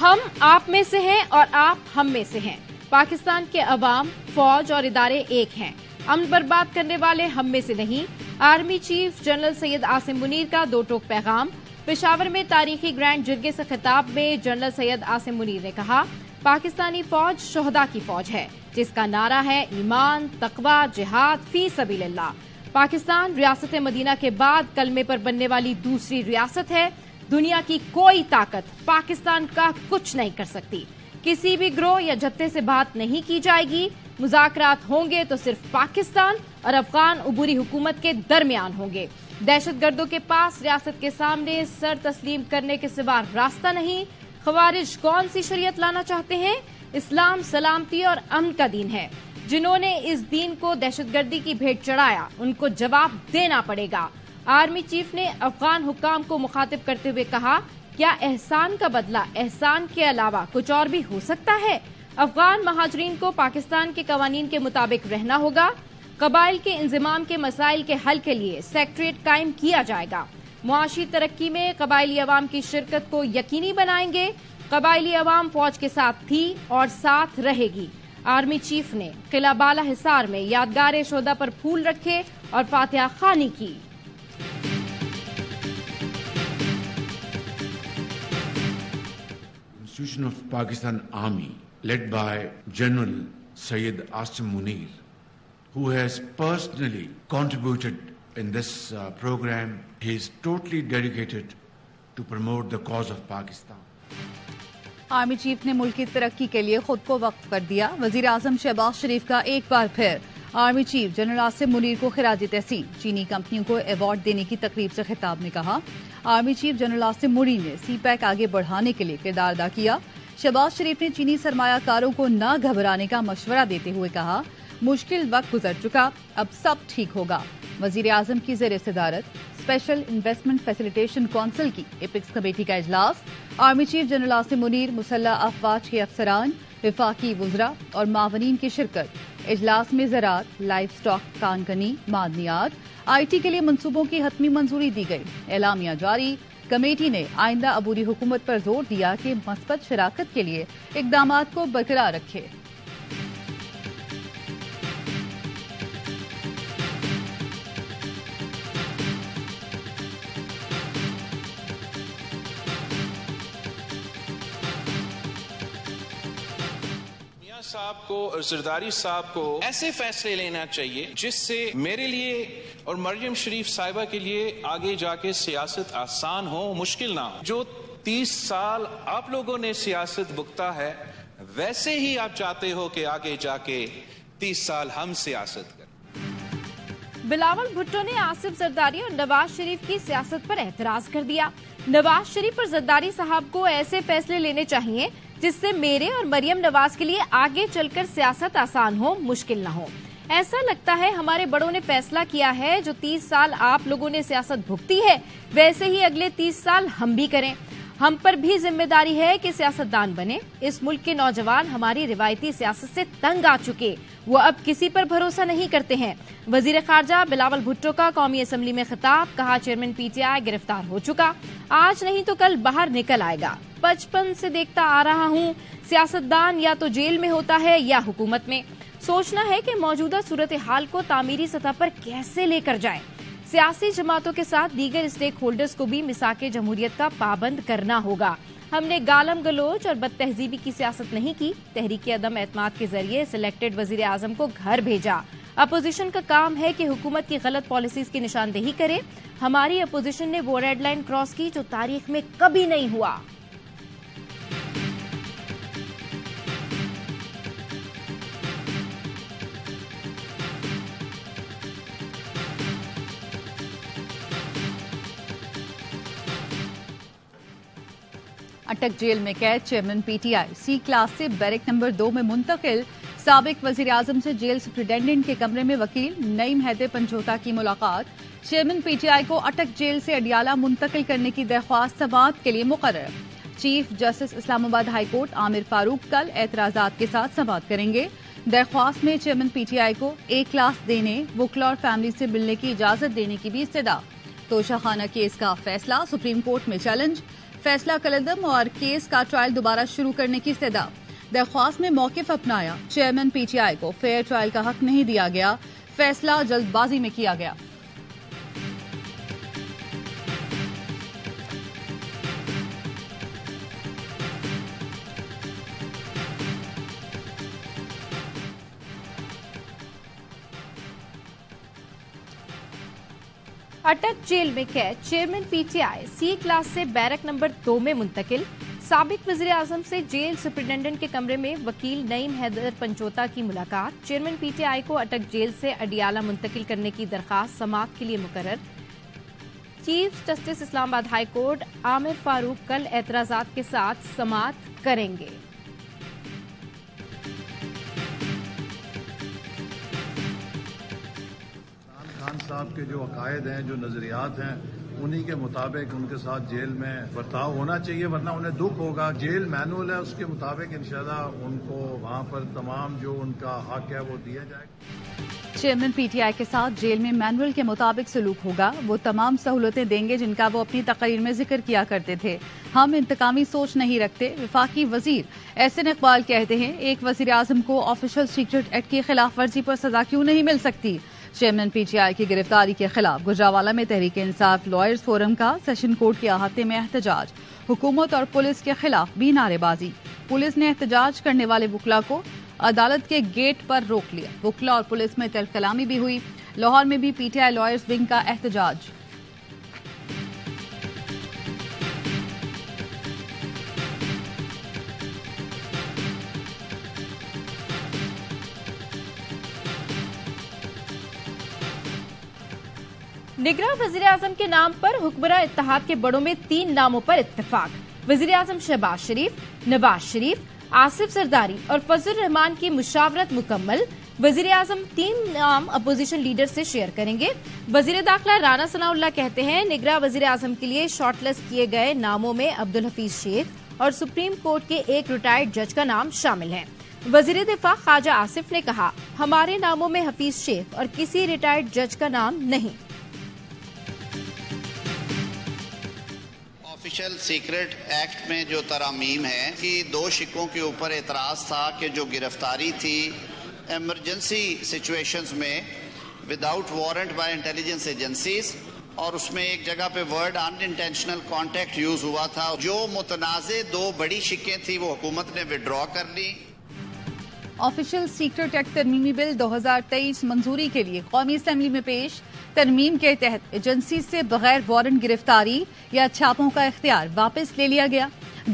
ہم آپ میں سے ہیں اور آپ ہم میں سے ہیں. پاکستان کے عوام، فوج اور ادارے ایک ہیں. امن برباد کرنے والے ہم میں سے نہیں. Army chief general Syed Asim Munir کا دو ٹوک پیغام. پشاور میں تاریخی گرینڈ جرگے سے خطاب میں جنرل سید عاصم منیر نے کہا، پاکستانی فوج شہداء کی فوج ہے جس کا نعرہ ہے ایمان، تقوی، جہاد فی سبیل اللہ. پاکستان ریاست مدینہ کے بعد کلمے پر بننے والی دوسری ریاست ہے. دنیا کی کوئی طاقت پاکستان کا کچھ نہیں کر سکتی. کسی بھی گروہ یا جتھے سے بات نہیں کی جائے گی. مذاکرات ہوں گے تو صرف پاکستان اور افغان عبوری حکومت کے درمیان ہوں گے. دہشت گردوں کے پاس ریاست کے سامنے سر تسلیم کرنے کے سوا راستہ نہیں. خوارج کون سی شریعت لانا چاہتے ہیں؟ اسلام سلامتی اور امن کا دین ہے. جنہوں نے اس دین کو دہشت گردی کی بھیٹ چڑھایا ان کو جواب دینا پڑے گا. آرمی چیف نے افغان حکام کو مخاطب کرتے ہوئے کہا، کیا احسان کا بدلہ احسان کے علاوہ کچھ اور بھی ہو سکتا ہے؟ افغان مہاجرین کو پاکستان کے قوانین کے مطابق رہنا ہوگا. قبائل کے انضمام کے مسائل کے حل کے لیے سیکٹریٹ قائم کیا جائے گا. معاشی ترقی میں قبائلی عوام کی شرکت کو یقینی بنائیں گے. قبائلی عوام فوج کے ساتھ تھی اور ساتھ رہے گی. آرمی چیف نے قلعہ بالا حصار میں یادگار شہداء پر پھول رکھے اور فاتحہ خوانی کی. Constitution of Pakistan Army, led by General Syed Asim Munir, who has personally contributed in this program. He is totally dedicated to promote the cause of Pakistan. Army chief نے ملک کی ترقی کے لیے خود کو وقف کر دیا. وزیر اعظم شہباز شریف کا ایک بار پھر army chief general Asim Munir کو خراج تحسین. چینی کمپنیوں کو ایوارڈ دینے کی تقریب سے خطاب میں کہا، army chief general Asim Munir نے سی پیک آگے بڑھانے کے لیے کردار ادا کیا. شہباز شریف نے چینی سرمایہ کاروں کو نہ گھبرانے کا مشورہ دیتے ہوئے کہا، مشکل وقت گزر چکا، اب سب ٹھیک ہوگا. وزیر اعظم کی زیر صدارت اسپیشل انویسٹمنٹ فیسیلیٹیشن کونسل کی ایپکس کمیٹی کا اجلاس. Army chief general Asim Munir, مسلح افواج کے افسران، وفاقی وزراء اور معاونین کی شرکت. اجلاس میں زراعت، لائف سٹاک، کانکنی، معدنیات، آئی ٹی کے لیے منصوبوں کی حتمی منظوری دی گئی. اعلامیہ جاری. کمیٹی نے آئندہ عبوری حکومت پر زور دیا کہ مثبت شراکت کے لیے اقدامات کو برقرار رکھے. صاحب کو اور زرداری صاحب کو ایسے فیصلے لینا چاہیے جس سے میرے لیے اور مریم شریف صاحبہ کے لیے آگے جا کے سیاست آسان ہو، مشکل نہ ہو. جو 30 سال آپ لوگوں نے سیاست بھگتا ہے، ویسے ہی آپ چاہتے ہو کہ آگے جا کے 30 سال ہم سیاست کریں. بلاول بھٹو نے آصف زرداری اور نواز شریف کی سیاست پر اعتراض کر دیا. نواز شریف اور زرداری صاحب کو ایسے فیصلے لینے چاہیے جس سے میرے اور مریم نواز کے لیے آگے چل کر سیاست آسان ہو، مشکل نہ ہو. ایسا لگتا ہے ہمارے بڑوں نے فیصلہ کیا ہے، جو 30 سال آپ لوگوں نے سیاست بھگتی ہے ویسے ہی اگلے 30 سال ہم بھی کریں. ہم پر بھی ذمہ داری ہے کہ سیاستدان بنے. اس ملک کے نوجوان ہماری روایتی سیاست سے تنگ آ چکے، وہ اب کسی پر بھروسہ نہیں کرتے ہیں. وزیر خارجہ بلاول بھٹو کا قومی اسمبلی میں خطاب. کہا، چیئرمین پی ٹی آئی گرفتار ہو چکا، آج نہیں تو کل باہر نکل آئے گا. بچپن سے دیکھتا آ رہا ہوں، سیاستدان یا تو جیل میں ہوتا ہے یا حکومت میں. سوچنا ہے کہ موجودہ صورتحال کو تعمیری سطح پر کیسے لے کر جائیں. سیاسی جماعتوں کے ساتھ دیگر اسٹیک ہولڈرز کو بھی میثاق جمہوریت کا پابند کرنا ہوگا. ہم نے گالم گلوچ اور بد تہذیبی کی سیاست نہیں کی. تحریک عدم اعتماد کے ذریعے سلیکٹڈ وزیر اعظم کو گھر بھیجا. اپوزیشن کا کام ہے کہ حکومت کی غلط پالیسیز کی نشاندہی کرے. ہماری اپوزیشن نے وہ ریڈ لائن کراس کی جو تاریخ میں کبھی نہیں ہوا. اٹک جیل میں قید chairman P T I. C class سے بیرک نمبر 2 میں منتقل. سابق وزیر اعظم سے جیل سپرنٹینڈنٹ کے کمرے میں وکیل نعیم حیدر پنجوتا کی ملاقات. چیئرمین پی ٹی آئی کو اٹک جیل سے اڈیالہ منتقل کرنے کی درخواست سماعت کے لیے مقرر. چیف جسٹس اسلام آباد ہائی کورٹ عامر فاروق کل اعتراضات کے ساتھ سماعت کریں گے. درخواست میں چیئرمین پی ٹی آئی کو A کلاس دینے، وکلا اور فیملی سے ملنے کی اجازت دینے کی بھی استدعا. توشہ خانہ کیس کا فیصلہ سپریم کورٹ میں چیلنج. فیصلہ کالعدم اور کیس کا ٹرائل دوبارہ شروع کرنے کی استدعا. درخواست میں موقف اپنایا. چیئرمین پی ٹی آئی کو فیئر ٹرائل کا حق نہیں دیا گیا. فیصلہ جلد بازی میں کیا گیا. اٹک جیل میں قید chairman P T I C class سے بیرک نمبر 2 میں منتقل. سابق وزیر اعظم سے جیل سپرنٹنڈنٹ کے کمرے میں وکیل نعیم حیدر پنچوتا کی ملاقات. چیئرمین پی ٹی آئی کو اٹک جیل سے اڈیالہ منتقل کرنے کی درخواست سماعت کے لیے مقرر. چیف جسٹس اسلام آباد ہائی کورٹ عامر فاروق کل اعتراضات کے ساتھ سماعت کریں گے. خان صاحب کے جو عقائد ہیں، جو نظریات ہیں، انہی کے مطابق ان کے ساتھ جیل میں برتاؤ ہونا چاہیے، ورنہ انہیں دکھ ہوگا. جیل مینول ہے، اس کے مطابق انشاءاللہ ان کو وہاں پر تمام جو ان کا حق ہے وہ دیا جائے گا. چیئرمین پی ٹی آئی کے ساتھ جیل میں مینول کے مطابق سلوک ہوگا. وہ تمام سہولتیں دیں گے جن کا وہ اپنی تقریر میں ذکر کیا کرتے تھے. ہم انتقامی سوچ نہیں رکھتے. وفاقی وزیر احسن اقبال کہتے ہیں ایک وزیر اعظم کو آفیشل سیکرٹ ایکٹ کی خلاف ورزی پر سزا کیوں نہیں مل سکتی. چیئرمین پی ٹی آئی کی گرفتاری کے خلاف گجرانوالہ میں تحریک انصاف لائرز فورم کا سیشن کورٹ کے احاطے میں احتجاج. حکومت اور پولیس کے خلاف بھی نعرے بازی. پولیس نے احتجاج کرنے والے وکلاء کو عدالت کے گیٹ پر روک لیا. وکلاء اور پولیس میں تلخ کلامی بھی ہوئی. لاہور میں بھی پی ٹی آئی لائرز ونگ کا احتجاج. نگراں وزیر اعظم کے نام پر حکمراں اتحاد کے بڑوں میں 3 ناموں پر اتفاق. وزیر اعظم شہباز شریف، نواز شریف، آصف زرداری اور فضل الرحمان کی مشاورت مکمل. وزیر اعظم 3 نام اپوزیشن لیڈر سے شیئر کریں گے. وزیر داخلہ رانا ثناء اللہ کہتے ہیں نگراں وزیر اعظم کے لیے شارٹ لسٹ کیے گئے ناموں میں عبدالحفیظ شیخ اور سپریم کورٹ کے ایک ریٹائرڈ جج کا نام شامل ہے. وزیر دفاع خواجہ آصف نے کہا ہمارے ناموں میں حفیظ شیخ اور کسی ریٹائرڈ جج کا نام نہیں. آفیشل سیکرٹ ایکٹ میں جو ترامیم ہے کہ 2 شکوں کے اوپر اعتراض تھا کہ جو گرفتاری تھی ایمرجنسی سچویشنز میں without warrant by intelligence agencies, اور اس میں ایک جگہ پہ word in intentional contact use ہوا تھا. جو متنازع 2 بڑی شکیں تھی وہ حکومت نے وڈرا کر لی. آفیشل سیکرٹ ایکٹ ترمیمی بل 2023 منظوری کے لیے قومی اسمبلی میں پیش. ترمیم کے تحت ایجنسی سے بغیر وارنٹ گرفتاری یا چھاپوں کا اختیار واپس لے لیا گیا.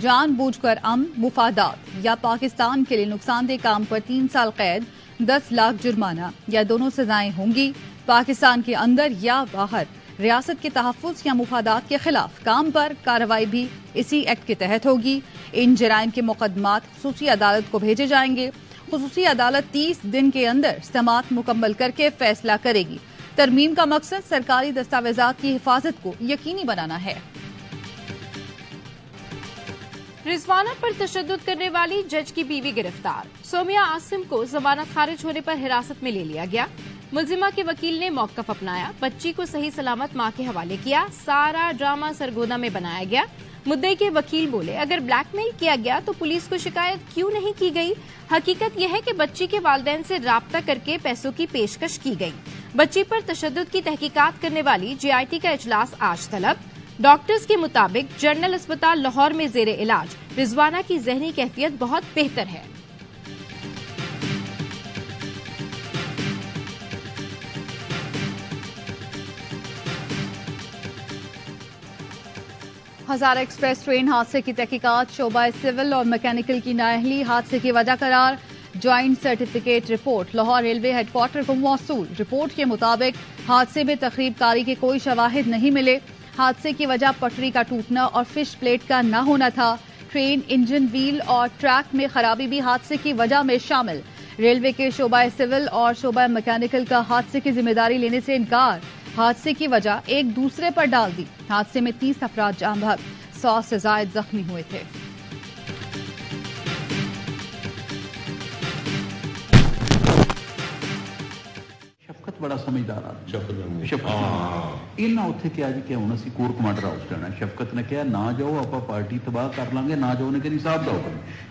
جان بوجھ کر مفادات یا پاکستان کے لیے نقصان دہ کام پر 3 سال قید، 10 لاکھ جرمانہ یا دونوں سزائیں ہوں گی. پاکستان کے اندر یا باہر ریاست کے تحفظ یا مفادات کے خلاف کام پر کارروائی بھی اسی ایکٹ کے تحت ہوگی. ان جرائم کے مقدمات خصوصی عدالت کو بھیجے جائیں گے. خصوصی عدالت 30 دن کے اندر سماعت مکمل کر کے فیصلہ کرے گی. ترمیم کا مقصد سرکاری دستاویزات کی حفاظت کو یقینی بنانا ہے. رضوانہ پر تشدد کرنے والی جج کی بیوی گرفتار. سومیا عاصم کو ضمانت خارج ہونے پر حراست میں لے لیا گیا. ملزمہ کے وکیل نے موقف اپنایا. بچی کو صحیح سلامت ماں کے حوالے کیا. سارا ڈرامہ سرگودا میں بنایا گیا. مدعی کے وکیل بولے اگر بلیک میل کیا گیا تو پولیس کو شکایت کیوں نہیں کی گئی. حقیقت یہ ہے کہ بچی کے والدین سے رابطہ کر کے پیسوں کی پیشکش کی گئی. بچی پر تشدد کی تحقیقات کرنے والی جے آئی ٹی کا اجلاس آج طلب. ڈاکٹرز کے مطابق جنرل اسپتال لاہور میں زیر علاج رضوانہ کی ذہنی کیفیت بہت بہتر ہے. ہزارہ ایکسپریس ٹرین حادثے کی تحقیقات. شعبہ سول اور میکینیکل کی نااہلی حادثے کی وجہ قرار. Joint certificate report Lahore railway head quarter کو موصول. رپورٹ کے مطابق حادثے میں تخریب کاری کے کوئی شواہد نہیں ملے. حادثے کی وجہ پٹری کا ٹوٹنا اور فش پلیٹ کا نہ ہونا تھا. ٹرین انجن ویل اور ٹریک میں خرابی بھی حادثے کی وجہ میں شامل. ریلوے کے شعبہ سول اور شعبہ میکینیکل کا حادثے کی ذمہ داری لینے سے انکار. حادثے کی وجہ ایک دوسرے پر ڈال دی. حادثے میں 30 افراد جاں بحق، 100 سے زائد زخمی ہوئے تھے. شفقت ਬਹੁਤ ਬੜਾ ਸਮਝਦਾਰ ਆਦਮੀ ਸ਼ਫਕਤ ਇਹਨਾਂ ਉੱਥੇ ਕਿਹਾ ਜੀ ਕਿ ਹੁਣ ਅਸੀਂ ਕੋਰ ਕਮਾਂਡਰ ਹਾਊਸ ਜਾਣਾ। ਸ਼ਫਕਤ ਨੇ ਕਿਹਾ ਨਾ ਜਾਓ, ਆਪਾਂ ਪਾਰਟੀ ਤਬਾਹ ਕਰ ਲਾਂਗੇ, ਨਾ ਜਾਓ। ਨੇ ਕਹਿੰਦੀ ਸਾਹਿਬ ਜਾਓ।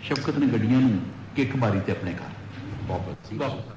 ਸ਼ਫਕਤ ਨੇ ਗੱਡੀਆਂ ਨੂੰ ਕਿੱਕ ਮਾਰੀ ਤੇ ਆਪਣੇ ਘਰ ਵਾਪਸ।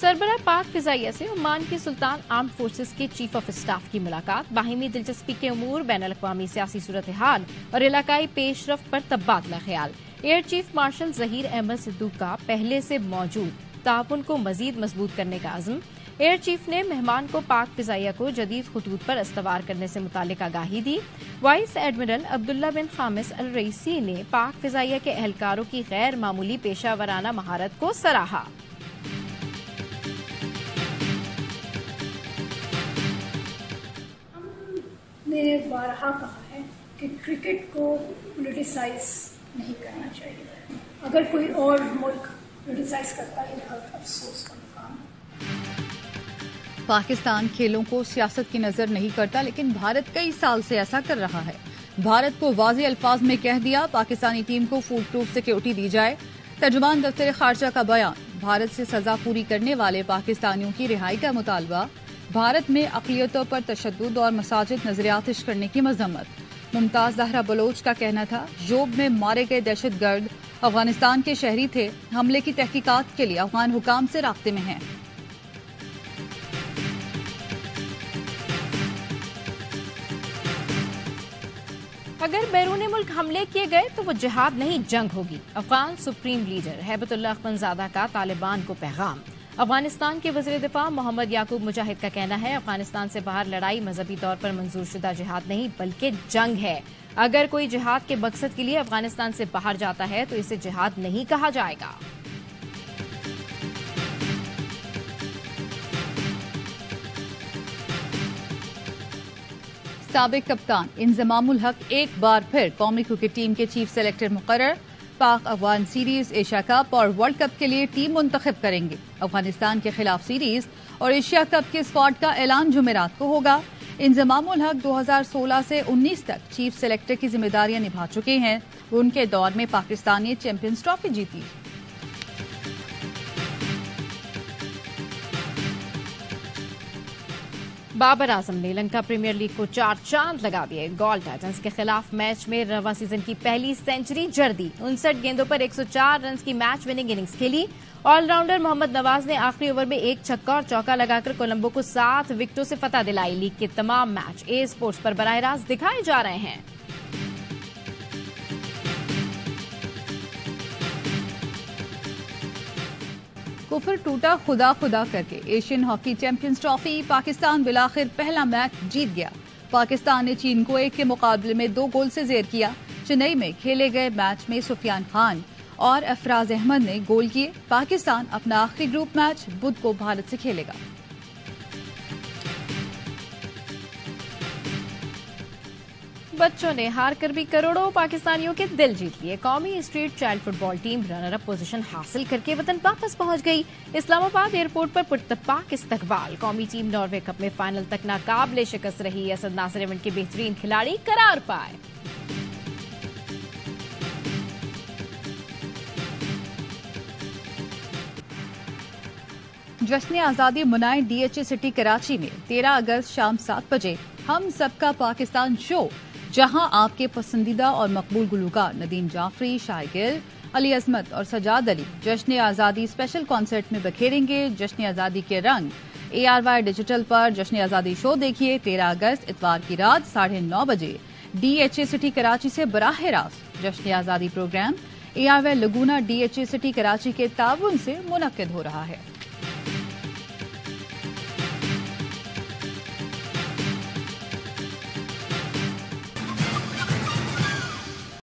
سربراہ پاک فضائیہ سے عمان کے سلطان آرمڈ فورسز کے چیف آف اسٹاف کی ملاقات، باہمی دلچسپی کے امور، بین الاقوامی سیاسی صورتحال اور علاقائی پیش رفت پر تبادلہ خیال۔ Air chief marshal Zaheer Ahmed صدوق کا پہلے سے موجود تعاون کو مزید مضبوط کرنے کا عزم۔ ایئر چیف نے مہمان کو پاک فضائیہ کو جدید خطوط پر استوار کرنے سے متعلق آگاہی دی۔ وائس ایڈمرل عبداللہ بن خامس الرئیسی نے پاک فضائیہ کے اہلکاروں کی غیر معمولی پیشہ ورانہ مہارت کو سراہا۔ نے بارہا کہا ہے کہ کرکٹ کو پولیٹیسائز نہیں کرنا چاہیے، اگر کوئی اور ملک پولیٹیسائز کرتا ہے یہ بہت افسوس کا مقام ہے۔ پاکستان کھیلوں کو سیاست کی نظر نہیں کرتا، لیکن بھارت کئی سال سے ایسا کر رہا ہے۔ بھارت کو واضح الفاظ میں کہہ دیا پاکستانی ٹیم کو فوڈ پروف سیکیورٹی دی جائے۔ ترجمان دفتر خارجہ کا بیان، بھارت سے سزا پوری کرنے والے پاکستانیوں کی رہائی کا مطالبہ۔ بھارت میں اقلیتوں پر تشدد اور مساجد نظریاتش کرنے کی مذمت۔ ممتاز زہرا بلوچ کا کہنا تھا جوب میں مارے گئے دہشت گرد افغانستان کے شہری تھے، حملے کی تحقیقات کے لیے افغان حکام سے رابطے میں ہیں۔ اگر بیرون ملک حملے کیے گئے تو وہ جہاد نہیں جنگ ہوگی، افغان سپریم لیڈر ہیبت اللہ اخونزادہ کا طالبان کو پیغام۔ افغانستان کے وزیر دفاع محمد یعقوب مجاہد کا کہنا ہے افغانستان سے باہر لڑائی مذہبی طور پر منظور شدہ جہاد نہیں بلکہ جنگ ہے۔ اگر کوئی جہاد کے مقصد کے لیے افغانستان سے باہر جاتا ہے تو اسے جہاد نہیں کہا جائے گا۔ سابق کپتان انضمام الحق ایک بار پھر قومی کرکٹ ٹیم کے چیف سلیکٹر مقرر۔ Pak Afghan series, Asia cup اور ورلڈ کپ کے لیے ٹیم منتخب کریں گے۔ افغانستان کے خلاف سیریز اور ایشیا کپ کے اسکواڈ کا اعلان جمعرات کو ہوگا۔ انضمام الحق 2016 سے 19 تک چیف سلیکٹر کی ذمہ داریاں نبھا چکے ہیں۔ ان کے دور میں پاکستان نے چیمپئنز ٹرافی جیتی۔ بابر اعظم نے لنکا پریمیئر لیگ کو 4 چاند لگا دیے۔ گال ٹائٹنز کے خلاف میچ میں رواں سیزن کی پہلی سینچری جڑ دی۔ 59 گیندوں پر 104 رنز کی میچ وننگ اننگز کھیلی۔ آل راؤنڈر محمد نواز نے آخری اوور میں ایک چھکا اور چوکا لگا کر کولمبو کو 7 وکٹوں سے فتح دلائی۔ لیگ کے تمام میچ اے اسپورٹس پر براہ راست دکھائے جا رہے ہیں۔ کفر ٹوٹا خدا خدا کر کے Asian hockey champions trophy Pakistan بالآخر پہلا میچ جیت گیا۔ پاکستان نے چین کو 1 کے مقابلے میں 2 گول سے زیر کیا۔ چنئی میں کھیلے گئے میچ میں سفیان خان اور افراز احمد نے گول کیے۔ پاکستان اپنا آخری گروپ میچ بدھ کو بھارت سے کھیلے گا۔ بچوں نے ہار کر بھی کروڑوں پاکستانیوں کے دل جیت لیے۔ قومی اسٹریٹ چائلڈ فٹ بال ٹیم رنر اپ پوزیشن حاصل کر کے وطن واپس پہنچ گئی۔ اسلام آباد ایئرپورٹ پر پرتپاک استقبال۔ قومی ٹیم ناروے کپ میں فائنل تک ناقابل شکست رہی۔ اسد ناصر ایونٹ کے بہترین کھلاڑی قرار پائے۔ جشن آزادی منائے D H A city Karachi میں 13 اگست شام 7 بجے ہم سب کا پاکستان شو، جہاں آپ کے پسندیدہ اور مقبول گلوکار ندیم جعفری، شائگل، علی عظمت اور سجاد علی جشن آزادی اسپیشل کانسرٹ میں بکھیریں گے جشن آزادی کے رنگ۔ ARY ڈیجیٹل پر جشن آزادی شو دیکھیے 13 اگست اتوار کی رات 9:30 بجے D H A city Karachi سے براہ راست۔ جشن آزادی program ARY Laguna D H A city Karachi کے تعاون سے منعقد ہو رہا ہے۔